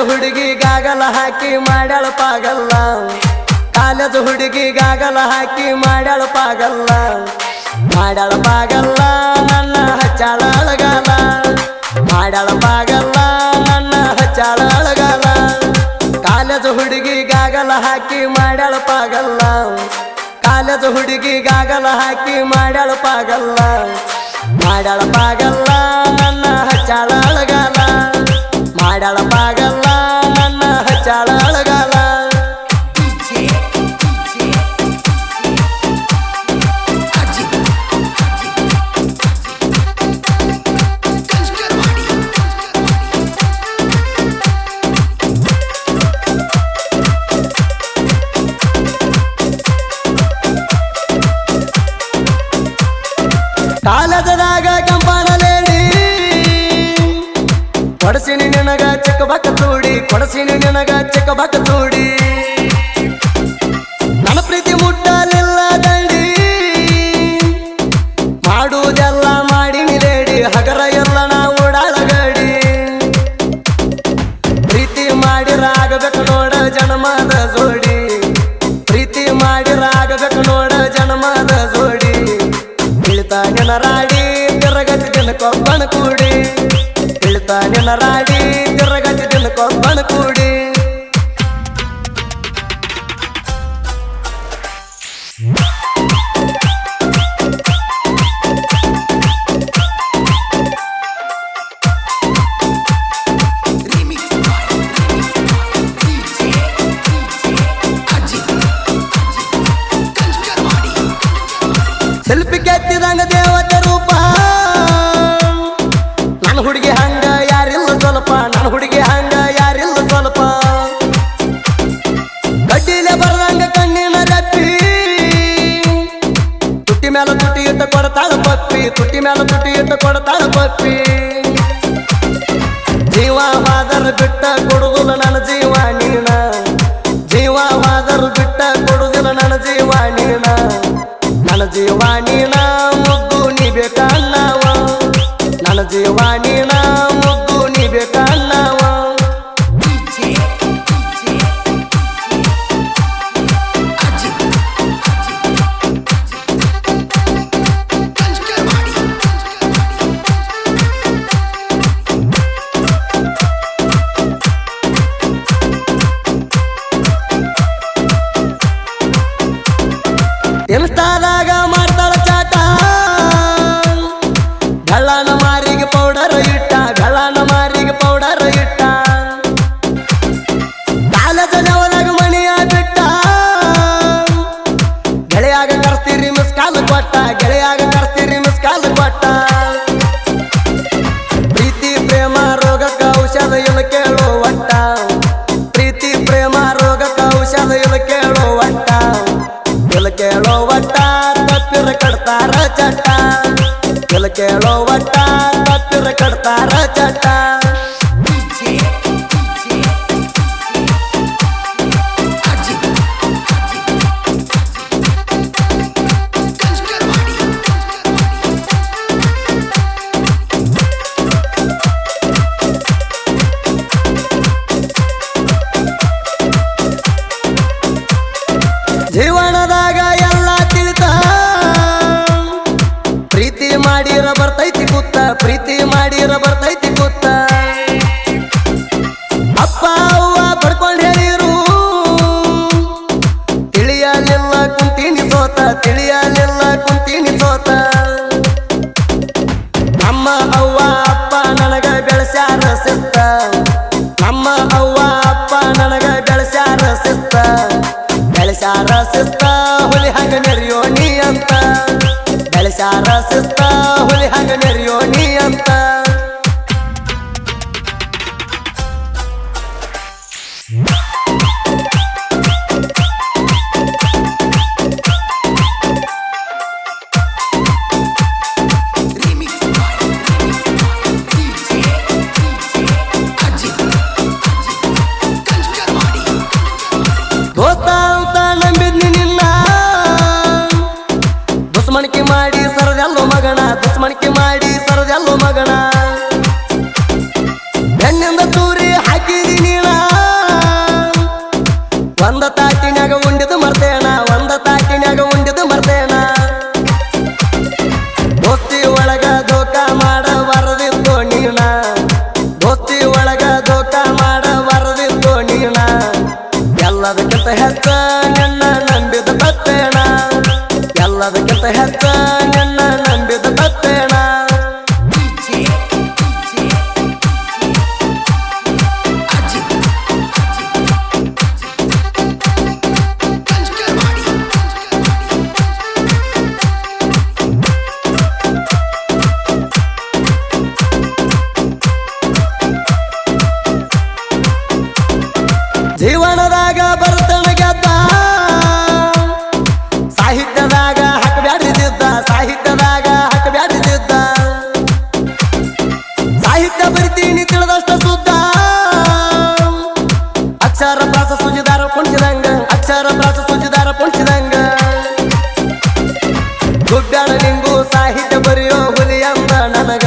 ಹುಡುಗಿ ಗಾಗಲ ಹಾಕಿ ಮಾಡ್ಯಾಳ ಪಾಗಲ್ಲ ಕಾಲೇಜ್ ಹುಡುಗಿ ಗಾಗಲ ಹಾಕಿ ಮಾಡ್ಯಾಳ ಪಾಗಲ್ಲ ನನ್ನ ಹಚ್ಚಾಳ ಅಳಗಾಲ ಮಾಡ್ಯಾಳ ಪಾಗಲ್ಲ ನನ್ನ ಹಚ್ಚಾಳ ಅಳಗಾಲ ಕಾಲೇಜ್ ಹುಡುಗಿ ಗಾಗಲ ಹಾಕಿ ಮಾಡ್ಯಾಳ ಪಾಗಲ್ಲ ಕಾಲೇಜ್ ಹುಡುಗಿ ಗಾಗಲ ಹಾಕಿ ಮಾಡ್ಯಾಳ ಪಾಗಲ್ಲ ನನ್ನ ಹಚ್ಚಾಳ ಅಳಗಾಲ ಮಾಡ್ಯಾಳ ಪಾಗಲ್ಲ ನನ್ನ ಹಚ್ಚಾಳ ಅಳಗಾಲ ಕಾಲೇಜದಾಗ ಕೆಂಪನಲೇಡಿ ಕೊಡಸಿನಿ ನಿನಗ ಚಿಕ್ಕ ಬಕ್ಕ ತೂಡಿ ಕೊಡಸಿನಿ ನಿನಗ ಚಿಕ್ಕ ಬಕ್ಕ ತೂಡಿ ನನ್ನ ಪ್ರೀತಿ ಮುಟ್ಟಲಿಲ್ಲ ದಂಡಿ ಮಾಡುವುದೆಲ್ಲ ಮಾಡಿನಿ ಲೇಡಿ ಹಗರ ಎಲ್ಲ ನಾ ಓಡಾಡಗಡಿ ಪ್ರೀತಿ ಮಾಡಿರಾಗಬೇಕು ನೋಡ ಜನ್ಮದ ಜೋಡಿ ಪ್ರೀತಿ ಮಾಡಿರಾಗಬೇಕು ನೋಡ ಜನ್ಮದ ಜೋಡಿ ನಿನ್ನ ರಾಡಿ ತಿರಗತಿ ದಿನ ಕೊಬ್ಬನ ಕೂಡಿ ಇಳ್ತಾ ನಿನ್ನ ರಾಡಿ ತಿರಗತಿ ದಿನ ಕೊಬ್ಬನ ಕೂಡಿ ಸೆಲ್ಫಿ ಕೆತ್ತಿದಂಗ ದೇವತೆ ರೂಪ ನನ್ನ ಹುಡುಗಿ ಹಂಗ ಯಾರಿಲ್ಲ ಸ್ವಲ್ಪ ನನ್ನ ಹುಡುಗಿ ಹಂಗ ಯಾರಿಲ್ಲ ಸ್ವಲ್ಪ ಗಡ್ಡಿಲೆ ಬರದಂಗ ಕಣ್ಣಿನ ರಪ್ಪಿ ತುಟ್ಟಿ ಮೇಲೆ ತುಟ್ಟಿ ಇಟ್ಟು ಕೊಡ್ತಾಳ ಪಪ್ಪಿ ತುಟ್ಟಿ ಮೇಲೆ ತುಟ್ಟಿ ಇಟ್ಟು ಕೊಡ್ತಾಳ ಪಪ್ಪಿ ಜೀವವಾದರು ಬಿಟ್ಟ ಕೊಡುದಿಲ್ಲ ನನ್ನ ಜೀವ ನೀನ ಜೀವವಾದರು ಬಿಟ್ಟ ಕೊಡುದಿಲ್ಲ ನನ್ನ ಜೀವ ನೀನ ನನ್ನ ಜೀವ ನೀನ ಮುದ್ದು ನೀ ಬೇಕನ್ನವ ನನ್ನ ಜೀವ ನೀನ ಮುದ್ದು ನೀ ಬೇಕನ್ನವ ಇನ್ಸ್ಟಾದಾಗ ಮಾಡ್ತಾಳ ಚಾಟ ಗಳ್ಳನ ಮಾರಿಗೆ ಪೌಡರ್ ಇಟ್ಟ ಗಳ್ಳನ ಮಾರಿಗೆ ಪೌಡರ್ ಇಟ್ಟ ಕಾಲೇಜ್ ಲೆವೆಲಾಗ ಮಣಿಯ ಬಿಟ್ಟ ಗೆಳೆಯಾಗ ಕರ್ಸ್ತೀರಿ ಮಿಸ್ ಕಾಲ್ ಕೊಟ್ಟ ಗೆಳೆಯಾಗ ಕರ್ಸ್ತೀರಿ ಮಿಸ್ ಕಾಲ್ ಕೊಟ್ಟ ಪ್ರೀತಿ ಪ್ರೇಮ ರೋಗಕ್ಕ ಔಷಧ ಇಲ್ಲ ಕೇಳೋ ಒಟ್ಟ ಪ್ರೀತಿ ಪ್ರೇಮ ರೋಗಕ್ಕ ಔಷಧ ಇಲ್ಲ ಕೇಳೋ ಒಟ್ಟ ಇಲ್ಲ ಕೇಳೋ ಒಟ್ಟ ತಪ್ಪಿರ ಕಡ್ತಾರ ಚಟ್ಟ ಇಲ್ಲ ಕೇಳೋ ಒಟ್ಟ ತಪ್ಪಿರ ಕಡ್ತಾರ ಚಟ್ಟ ಜೀವನದಾಗ ಎಲ್ಲ ತಿಳಿತ ಪ್ರೀತಿ ಮಾಡಿರ ಬರ್ತೈತಿ ಕೂತ ಪ್ರೀತಿ ಮಾಡಿರ ಬರ್ತೈತಿ ಕೂತ ಅನ್ನೋದಕ್ಕಿಂತ ಹೆಚ್ಚ ನಿನ್ನ ನಂಬಿದ ತಪ್ಪೇಣ ಜೀವನದಾಗ ಬರ್ತನ ಗೆದ್ದ ಸಾಹಿತ್ಯದಾಗ ಹಾಕಬ್ಯಾಡಿದ್ದ ಸಾಹಿತ್ಯದಾಗ ಹಾಕಬ್ಯಾಡಿದ್ದ ಸಾಹಿತ್ಯ ಬರಿತೀನಿ ತಿಳಿದಷ್ಟ ಸುದ್ದ ಅಕ್ಷರ ಪ್ರಾಸ ಸುಜಿದಾರ ಕುಣಿಸಿದಂಗ ಅಕ್ಷರ ಪ್ರಾಸ ಸುಜಿದಾರ ಕುಣಿಸಿದಂಗ ಗುಡ್ಡಾಡ ನಿಂಗು ಸಾಹಿತ್ಯ ಬರೆಯೋ ಹುಲಿ ಅಂದ ನನಗ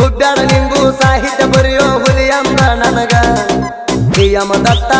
ಗುಡ್ಡಾಡ ನಿಂಗು ಸಾಹಿತ್ಯ ಬರೆಯೋ ಹುಲಿ ಅಂದ ನನಗ ಪ್ರಿಯಮ ದತ್ತ